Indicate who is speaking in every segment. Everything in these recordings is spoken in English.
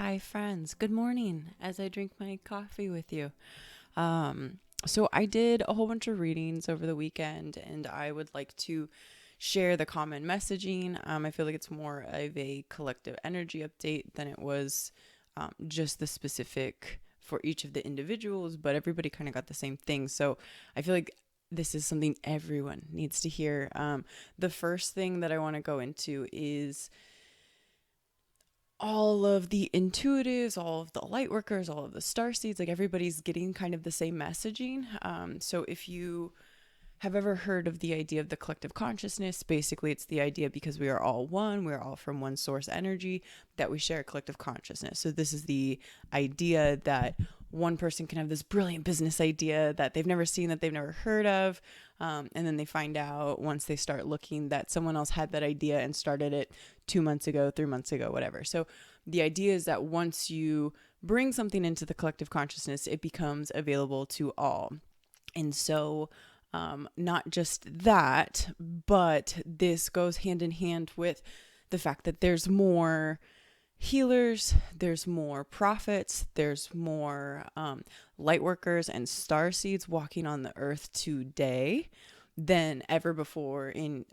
Speaker 1: Hi, friends. Good morning as I drink my coffee with you. So, I did a whole bunch of readings over the weekend, and I would like to share the common messaging. I feel like it's more of a collective energy update than it was just the specific for each of the individuals, but everybody kind of got the same thing. So, I feel like this is something everyone needs to hear. The first thing that I want to go into is all of the intuitives, all of the light workers, all of the star seeds, like everybody's getting kind of the same messaging. So if you have ever heard of the idea of the collective consciousness, basically it's the idea because we are all one, we're all from one source energy, that we share a collective consciousness. So this is the idea that one person can have this brilliant business idea that they've never seen, that they've never heard of. And then they find out once they start looking that someone else had that idea and started it 2 months ago, 3 months ago, whatever. So the idea is that once you bring something into the collective consciousness, it becomes available to all. And so not just that, but this goes hand in hand with the fact that there's more healers, there's more prophets, there's more light workers and star seeds walking on the earth today than ever before in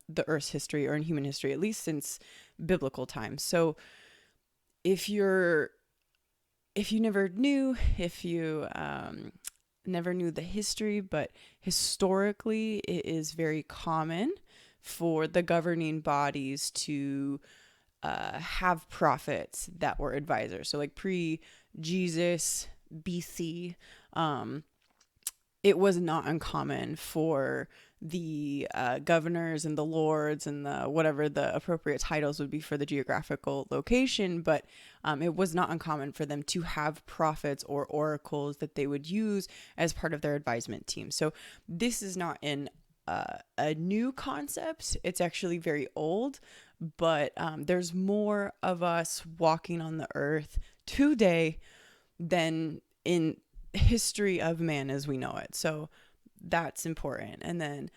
Speaker 1: the earth's history or in human history, at least since biblical times. So if you never knew, if you never knew the history, but historically it is very common for the governing bodies to have prophets that were advisors. So like pre-Jesus, BC, it was not uncommon for the governors and the lords and the whatever the appropriate titles would be for the geographical location, but it was not uncommon for them to have prophets or oracles that they would use as part of their advisement team. So this is not a new concept. It's actually very old, but there's more of us walking on the earth today than in history of man as we know it. So that's important. And then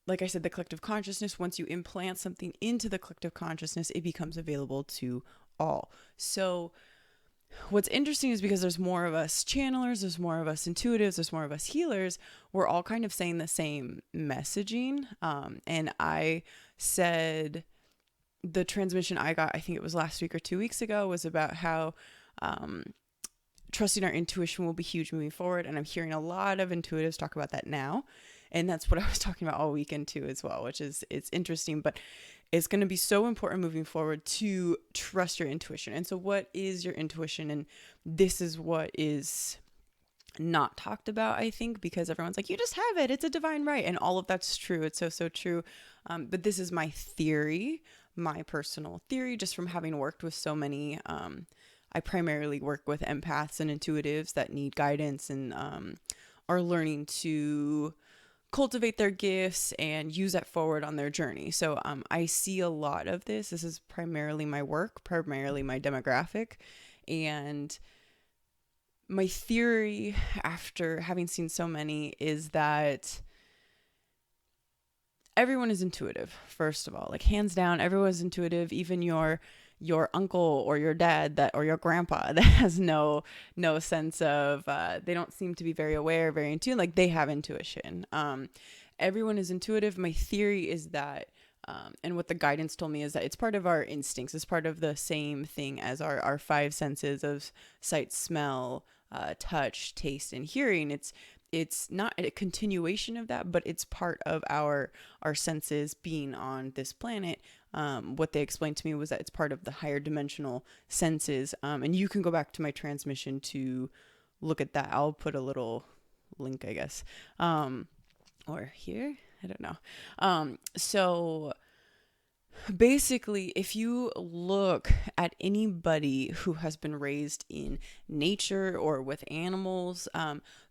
Speaker 1: like I said, the collective consciousness, once you implant something into the collective consciousness, it becomes available to all. So what's interesting is because there's more of us channelers, there's more of us intuitives, there's more of us healers, we're all kind of saying the same messaging. And I said the transmission I got, I think it was last week or 2 weeks ago, was about how trusting our intuition will be huge moving forward. And I'm hearing a lot of intuitives talk about that now. And that's what I was talking about all weekend too as well, which is, it's interesting, but it's going to be so important moving forward to trust your intuition. And so what is your intuition? And this is what is not talked about, I think, because everyone's like, you just have it, it's a divine right. And all of that's true. It's so true. But this is my theory, my personal theory, just from having worked with so many, I primarily work with empaths and intuitives that need guidance and are learning to cultivate their gifts and use that forward on their journey. So I see a lot of this. This is primarily my work, primarily my demographic. And my theory, after having seen so many, is that everyone is intuitive, first of all. Like, hands down, everyone is intuitive. Even your uncle or your dad that or your grandpa that has no sense of they don't seem to be very aware, very in tune, like they have intuition. Everyone is intuitive. My theory is that and what the guidance told me is that it's part of our instincts. It's part of the same thing as our five senses of sight, smell, touch, taste, and hearing. It's not a continuation of that, but it's part of our senses being on this planet. What they explained to me was that it's part of the higher dimensional senses. And you can go back to my transmission to look at that. I'll put a little link, I guess. Or here, I don't know. So basically, if you look at anybody who has been raised in nature or with animals,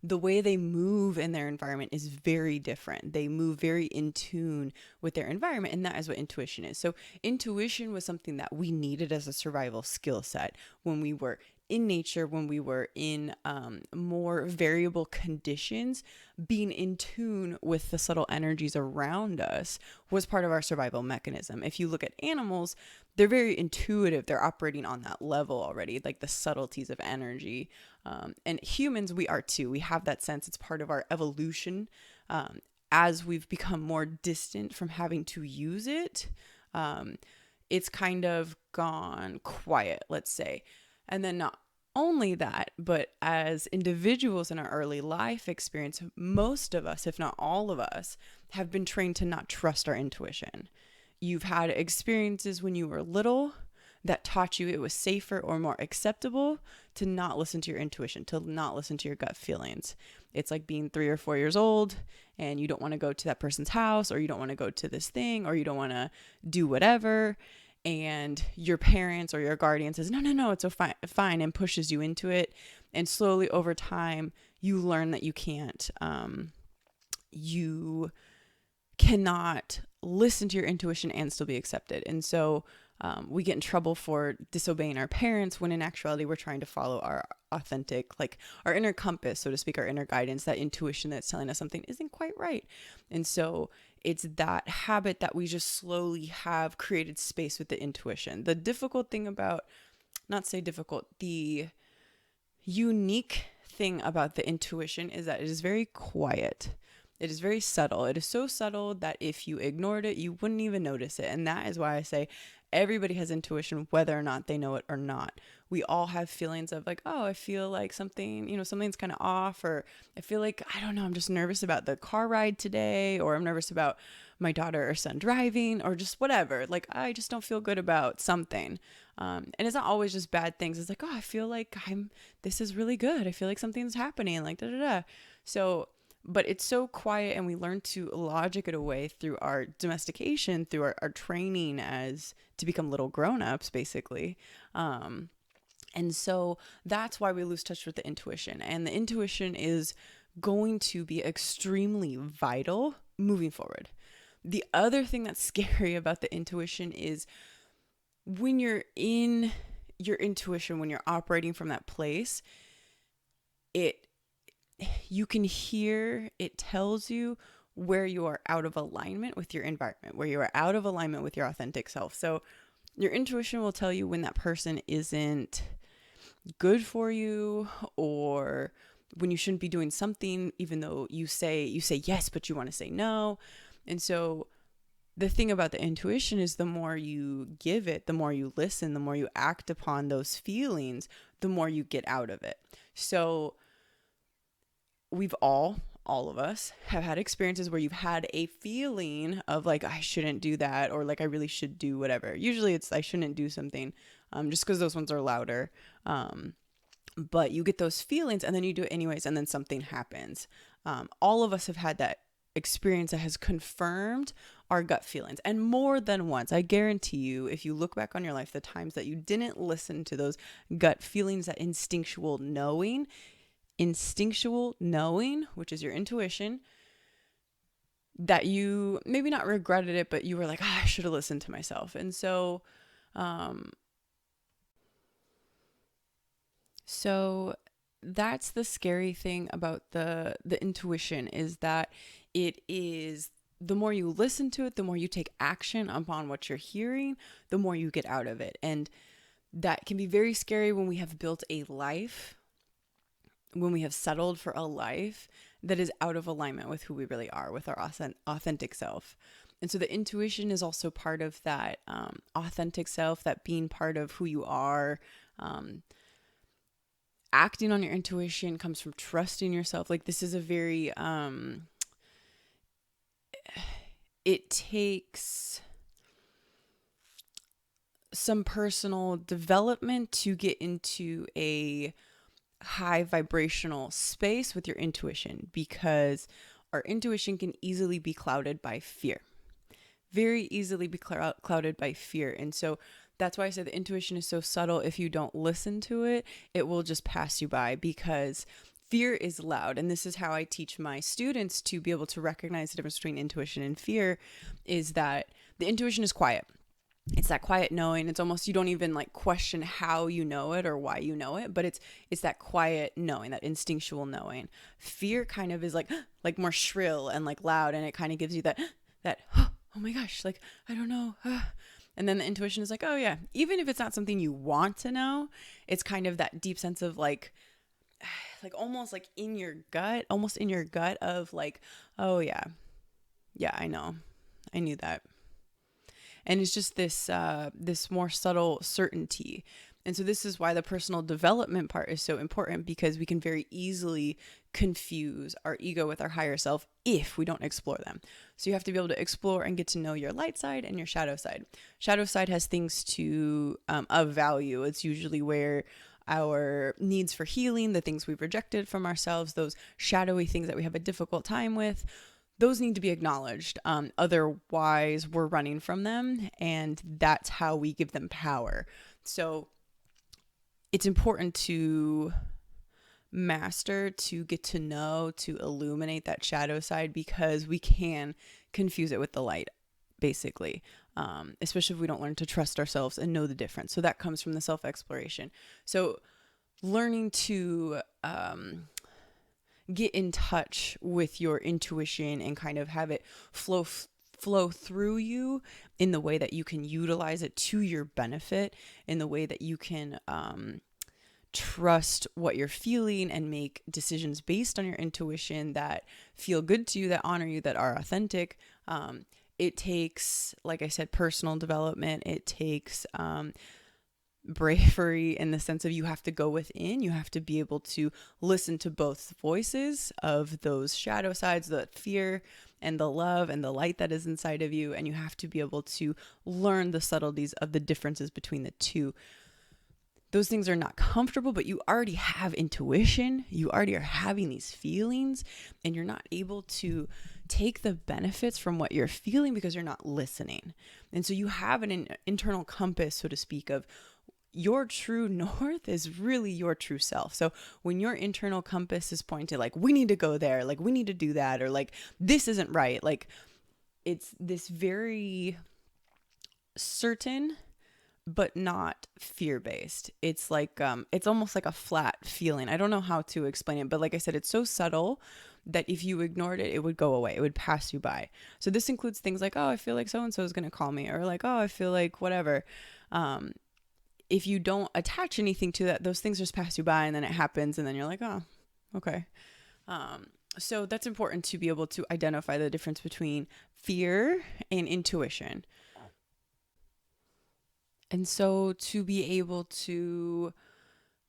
Speaker 1: the way they move in their environment is very different. They move very in tune with their environment, and that is what intuition is. So intuition was something that we needed as a survival skill set when we were in nature, when we were in more variable conditions, being in tune with the subtle energies around us was part of our survival mechanism. If you look at animals, they're very intuitive. They're operating on that level already, like the subtleties of energy. And humans, we are too. We have that sense. It's part of our evolution. As we've become more distant from having to use it, it's kind of gone quiet, let's say. And then not only that, but as individuals in our early life experience, most of us, if not all of us, have been trained to not trust our intuition. You've had experiences when you were little that taught you it was safer or more acceptable to not listen to your intuition, to not listen to your gut feelings. It's like being 3 or 4 years old and you don't want to go to that person's house, or you don't want to go to this thing, or you don't want to do whatever. And your parents or your guardian says, no, it's so fine, and pushes you into it. And slowly over time, you learn that you can't, you cannot listen to your intuition and still be accepted. And so we get in trouble for disobeying our parents, when in actuality we're trying to follow our authentic, like our inner compass, so to speak, our inner guidance, that intuition that's telling us something isn't quite right. And so it's that habit that we just slowly have created space with the intuition. The difficult thing about, not say difficult, the unique thing about the intuition is that it is very quiet. It is very subtle. It is so subtle that if you ignored it, you wouldn't even notice it. And that is why I say everybody has intuition, whether or not they know it or not. We all have feelings of like, oh, I feel like something, something's kind of off, or I feel like, I don't know, I'm just nervous about the car ride today, or I'm nervous about my daughter or son driving, or just whatever. Like, I just don't feel good about something. And it's not always just bad things. It's like, oh, I feel like this is really good. I feel like something's happening, like da da da. So, but it's so quiet, and we learn to logic it away through our domestication, through our training as to become little grown-ups, basically. And so that's why we lose touch with the intuition. And the intuition is going to be extremely vital moving forward. The other thing that's scary about the intuition is when you're in your intuition, when you're operating from that place, you can hear, it tells you where you are out of alignment with your environment, where you are out of alignment with your authentic self. So your intuition will tell you when that person isn't good for you, or when you shouldn't be doing something, even though you say yes, but you want to say no. And so the thing about the intuition is the more you give it, the more you listen, the more you act upon those feelings, the more you get out of it. So we've all of us have had experiences where you've had a feeling of like, I shouldn't do that, or like I really should do whatever. Usually it's I shouldn't do something, just because those ones are louder. But you get those feelings and then you do it anyways, and then something happens. All of us have had that experience that has confirmed our gut feelings, and more than once. I guarantee you, if you look back on your life, the times that you didn't listen to those gut feelings, that instinctual knowing, which is your intuition, that you maybe not regretted it, but you were like, I should have listened to myself. And so that's the scary thing about the intuition, is that it is, the more you listen to it, the more you take action upon what you're hearing, the more you get out of it. And that can be very scary when we have built a life, when we have settled for a life that is out of alignment with who we really are, with our authentic self. And so the intuition is also part of that authentic self, that being part of who you are. Acting on your intuition comes from trusting yourself. Like, this is a very, it takes some personal development to get into a high vibrational space with your intuition, because our intuition can easily be clouded by fear, very easily be clouded by fear. And so that's why I say the intuition is so subtle. If you don't listen to it, it will just pass you by, because fear is loud. And this is how I teach my students to be able to recognize the difference between intuition and fear, is that the intuition is quiet. It's that quiet knowing. It's almost, you don't even like question how you know it or why you know it, but it's that quiet knowing, that instinctual knowing. Fear kind of is like like more shrill and like loud, and it kind of gives you that oh my gosh, like I don't know. And then the intuition is like, oh yeah, even if it's not something you want to know, it's kind of that deep sense of like almost like in your gut, almost in your gut of like, oh yeah, yeah, I know, I knew that. And it's just this more subtle certainty. And so this is why the personal development part is so important, because we can very easily confuse our ego with our higher self if we don't explore them. So you have to be able to explore and get to know your light side and your shadow side. Shadow side has things of value. It's usually where our needs for healing, the things we've rejected from ourselves, those shadowy things that we have a difficult time with, those need to be acknowledged. Otherwise, we're running from them, and that's how we give them power. So it's important to master, to get to know, to illuminate that shadow side, because we can confuse it with the light, basically. Especially if we don't learn to trust ourselves and know the difference. So that comes from the self-exploration. So learning to get in touch with your intuition and kind of have it flow through you in the way that you can utilize it to your benefit, in the way that you can trust what you're feeling and make decisions based on your intuition that feel good to you, that honor you, that are authentic. It takes, like I said, personal development. It takes bravery, in the sense of you have to go within. You have to be able to listen to both voices of those shadow sides, the fear and the love and the light that is inside of you. And you have to be able to learn the subtleties of the differences between the two. Those things are not comfortable, but you already have intuition. You already are having these feelings, and you're not able to take the benefits from what you're feeling because you're not listening. And so you have an internal compass, so to speak, of your true north is really your true self. So when your internal compass is pointed like, we need to go there, like we need to do that, or like this isn't right, like it's this very certain but not fear-based. It's like it's almost like a flat feeling. I don't know how to explain it, but like I said, it's so subtle that if you ignored it, it would go away. It would pass you by. So this includes things like, oh, I feel like so and so is going to call me, or like, oh, I feel like whatever. If you don't attach anything to that, those things just pass you by, and then it happens, and then you're like, oh, okay. So that's important, to be able to identify the difference between fear and intuition. And so to be able to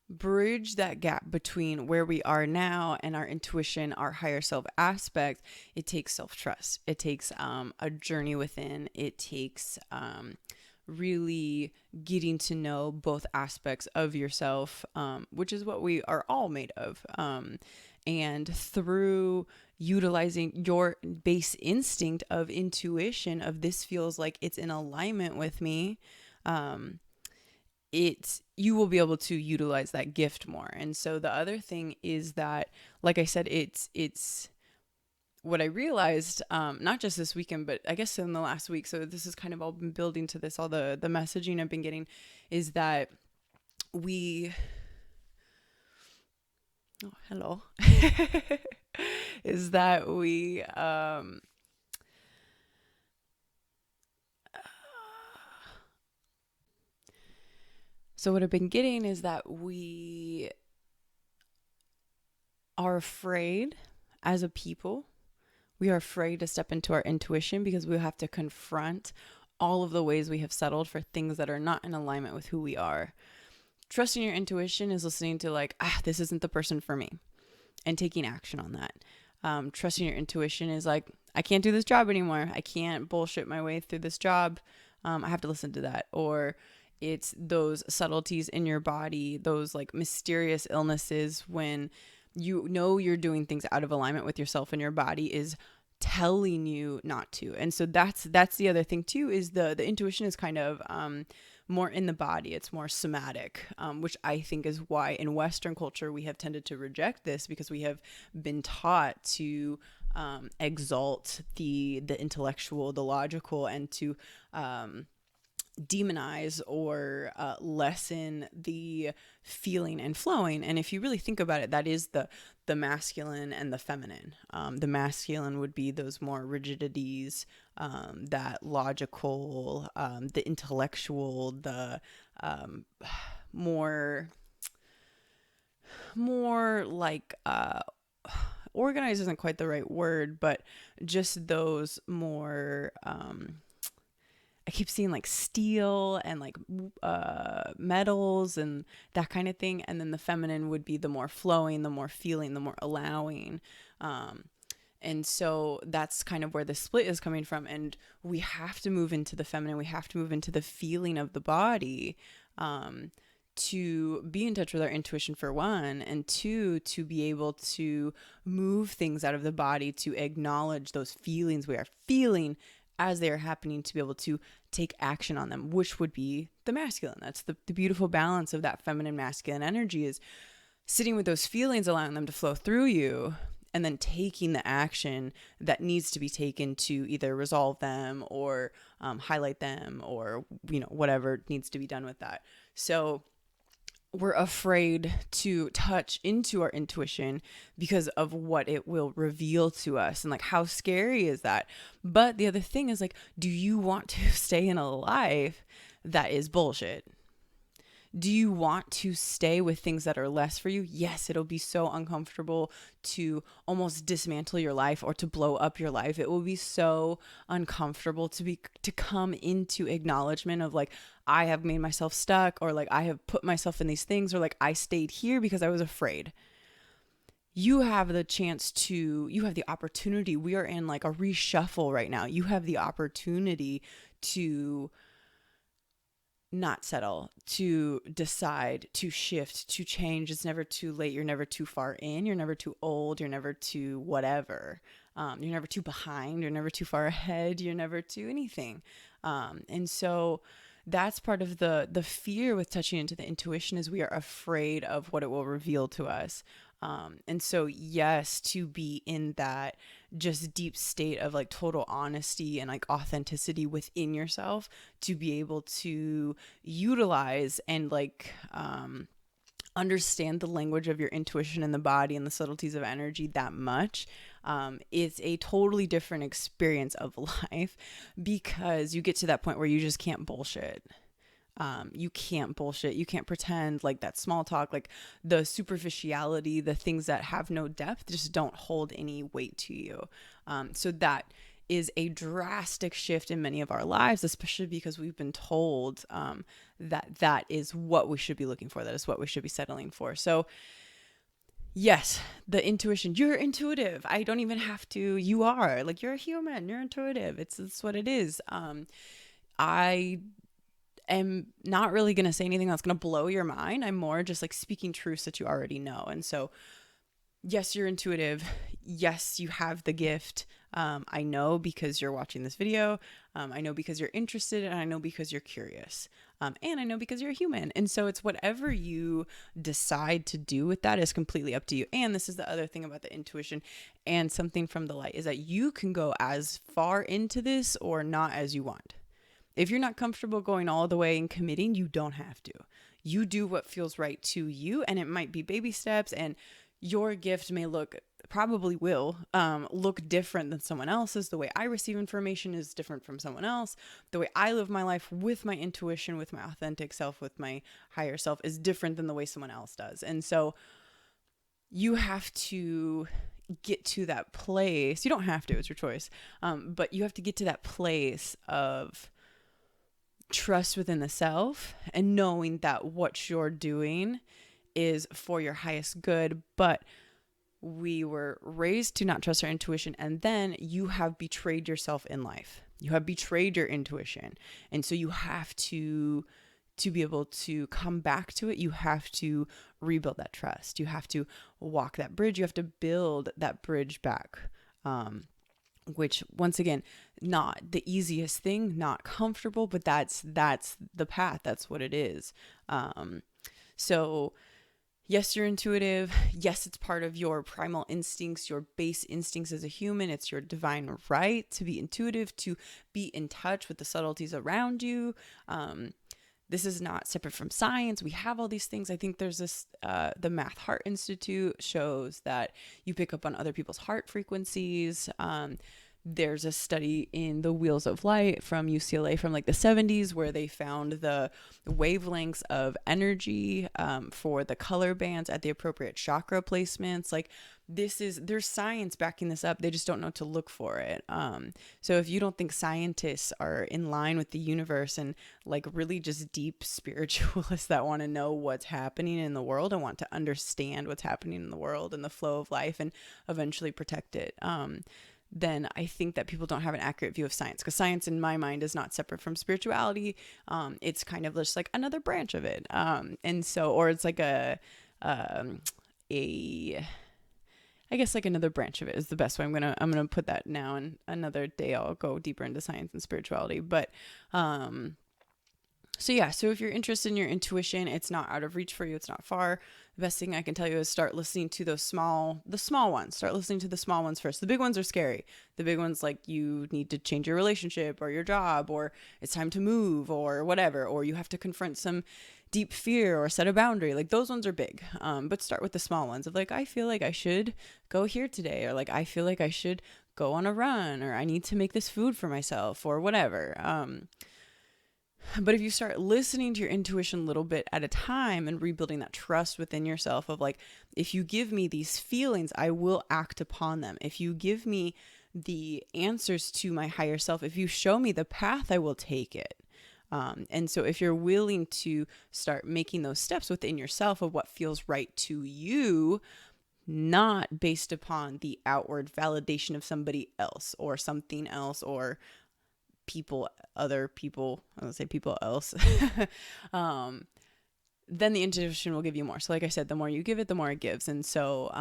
Speaker 1: bridge that gap between where we are now and our intuition, our higher self aspect, it takes self-trust. It takes a journey within. It takes really getting to know both aspects of yourself, which is what we are all made of. And through utilizing your base instinct of intuition, of this feels like it's in alignment with me, you will be able to utilize that gift more. And so the other thing is that, like I said, it's what I realized, not just this weekend, but I guess in the last week. So this has kind of all been building to this, all the messaging I've been getting, is that hello, is that so what I've been getting is that we are afraid as a people. We are afraid to step into our intuition because we have to confront all of the ways we have settled for things that are not in alignment with who we are. Trusting your intuition is listening to like, this isn't the person for me, and taking action on that. Trusting your intuition is like, I can't do this job anymore. I can't bullshit my way through this job. I have to listen to that. Or it's those subtleties in your body, those like mysterious illnesses when you know you're doing things out of alignment with yourself and your body is telling you not to. And so that's the other thing too, is the intuition is kind of more in the body. It's more somatic, which I think is why in Western culture we have tended to reject this, because we have been taught to exalt the intellectual, the logical, and to demonize or lessen the feeling and flowing. And if you really think about it, that is the masculine and the feminine. The masculine would be those more rigidities, that logical, the intellectual, the more like organized isn't quite the right word, but just those more I keep seeing like steel and like metals and that kind of thing. And then the feminine would be the more flowing, the more feeling, the more allowing. And so that's kind of where the split is coming from. And we have to move into the feminine. We have to move into the feeling of the body, to be in touch with our intuition, for one, and two, to be able to move things out of the body, to acknowledge those feelings we are feeling as they are happening, to be able to take action on them, which would be the masculine. That's the beautiful balance of that feminine masculine energy, is sitting with those feelings, allowing them to flow through you, and then taking the action that needs to be taken to either resolve them or highlight them, or, whatever needs to be done with that. So we're afraid to touch into our intuition because of what it will reveal to us, and like, how scary is that? But the other thing is, like, do you want to stay in a life that is bullshit? Do you want to stay with things that are less for you? Yes, it'll be so uncomfortable to almost dismantle your life or to blow up your life. It will be so uncomfortable to come into acknowledgement of like, I have made myself stuck, or like, I have put myself in these things, or like, I stayed here because I was afraid. You have the opportunity. We are in like a reshuffle right now. You have the opportunity to not settle, to decide, to shift, to change. It's never too late. You're never too far in. You're never too old. You're never too whatever. You're never too behind. You're never too far ahead. You're never too anything. And so that's part of the fear with touching into the intuition, is we are afraid of what it will reveal to us. And so, yes, to be in that just deep state of like total honesty and like authenticity within yourself, to be able to utilize and like understand the language of your intuition and the body and the subtleties of energy that much, is a totally different experience of life, because you get to that point where you just can't bullshit. You can't bullshit. You can't pretend. Like that small talk, like the superficiality, the things that have no depth just don't hold any weight to you. So that is a drastic shift in many of our lives, especially because we've been told that is what we should be looking for. That is what we should be settling for. So yes, the intuition, you're intuitive. I don't even have to, you are, like, you're a human, you're intuitive. It's what it is. I am not really going to say anything that's going to blow your mind. I'm more just like speaking truths that you already know. And so, yes, you're intuitive. Yes, you have the gift. I know because you're watching this video. I know because you're interested, and I know because you're curious. And I know because you're a human. And so it's whatever you decide to do with that is completely up to you. And this is the other thing about the intuition and something from the light, is that you can go as far into this or not as you want. If you're not comfortable going all the way and committing, you don't have to. You do what feels right to you, and it might be baby steps, and your gift may probably will look different than someone else's. The way I receive information is different from someone else. The way I live my life with my intuition, with my authentic self, with my higher self is different than the way someone else does. And so you have to get to that place. You don't have to, it's your choice. But you have to get to that place of trust within the self and knowing that what you're doing is for your highest good. But we were raised to not trust our intuition, and then you have betrayed yourself in life. You have betrayed your intuition. And so you have to be able to come back to it. You have to rebuild that trust. You have to walk that bridge. You have to build that bridge back. Which, once again, not the easiest thing, not comfortable, but that's the path. That's what it is. So yes, you're intuitive. Yes, it's part of your primal instincts, your base instincts as a human. It's your divine right to be intuitive, to be in touch with the subtleties around you. This is not separate from science. We have all these things. I think there's this, the Math Heart Institute shows that you pick up on other people's heart frequencies. There's a study in the Wheels of Light from UCLA from like the 70s where they found the wavelengths of energy for the color bands at the appropriate chakra placements. Like there's science backing this up. They just don't know to look for it. So if you don't think scientists are in line with the universe and like really just deep spiritualists that want to know what's happening in the world and want to understand what's happening in the world and the flow of life and eventually protect it, then I think that people don't have an accurate view of science, because science in my mind is not separate from spirituality. It's kind of just like another branch of it. And so, or it's like I guess like another branch of it is the best way. I'm gonna put that now, and another day I'll go deeper into science and spirituality. But so yeah, so if you're interested in your intuition, it's not out of reach for you. It's not far. The best thing I can tell you is start listening to the small ones. Start listening to the small ones first. The big ones are scary. The big ones, like you need to change your relationship or your job, or it's time to move or whatever, or you have to confront some deep fear or set a boundary. Like those ones are big. But start with the small ones of like, I feel like I should go here today, or like, I feel like I should go on a run, or I need to make this food for myself, or whatever. But if you start listening to your intuition a little bit at a time and rebuilding that trust within yourself of like, if you give me these feelings, I will act upon them. If you give me the answers to my higher self, if you show me the path, I will take it. And so if you're willing to start making those steps within yourself of what feels right to you, not based upon the outward validation of somebody else or something else or other people, I don't say people else, then the intuition will give you more. So like I said, the more you give it, the more it gives. And so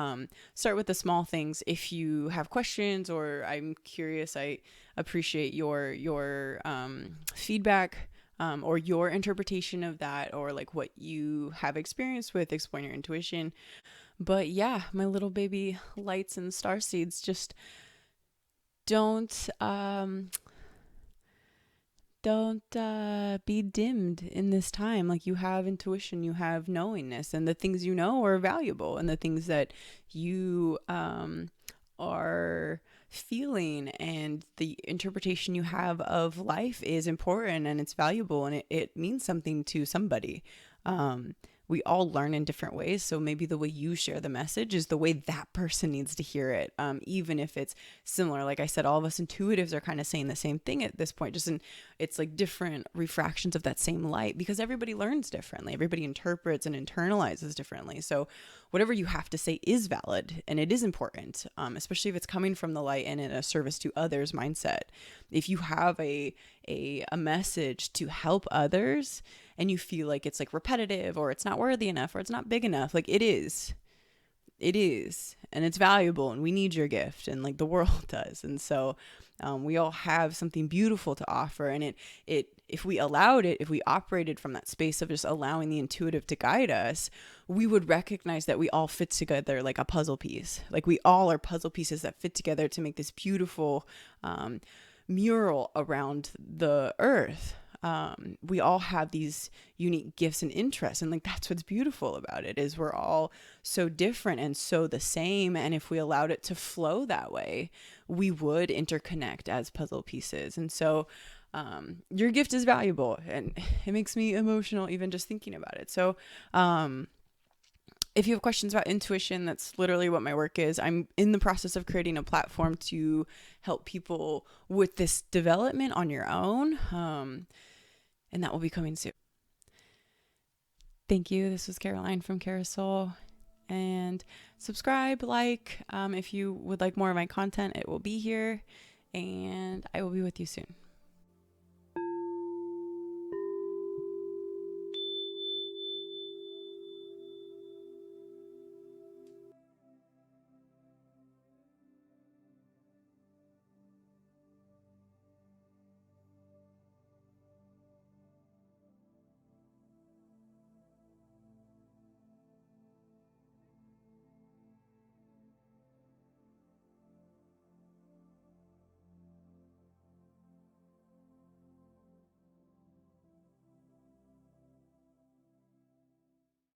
Speaker 1: start with the small things. If you have questions or I'm curious, I appreciate your feedback or your interpretation of that, or like what you have experienced with exploring your intuition. But yeah, my little baby lights and star seeds, just don't be dimmed in this time. Like you have intuition, you have knowingness, and the things you know are valuable, and the things that you are feeling and the interpretation you have of life is important and it's valuable, and it means something to somebody. We all learn in different ways. So maybe the way you share the message is the way that person needs to hear it. Even if it's similar, like I said, all of us intuitives are kind of saying the same thing at this point, it's like different refractions of that same light, because everybody learns differently. Everybody interprets and internalizes differently. So whatever you have to say is valid and it is important, especially if it's coming from the light and in a service to others mindset. If you have a message to help others and you feel like it's like repetitive or it's not worthy enough or it's not big enough, like it is, and it's valuable, and we need your gift, and like the world does. And so we all have something beautiful to offer, and if we allowed it, if we operated from that space of just allowing the intuitive to guide us, we would recognize that we all fit together like a puzzle piece. Like we all are puzzle pieces that fit together to make this beautiful mural around the earth. We all have these unique gifts and interests, and like that's what's beautiful about it, is we're all so different and so the same. And if we allowed it to flow that way, we would interconnect as puzzle pieces. And so your gift is valuable, and it makes me emotional even just thinking about it. So if you have questions about intuition, that's literally what my work is. I'm in the process of creating a platform to help people with this development on your own. And that will be coming soon. Thank you. This was Caroline from Carousel. And subscribe, if you would like more of my content, it will be here. And I will be with you soon.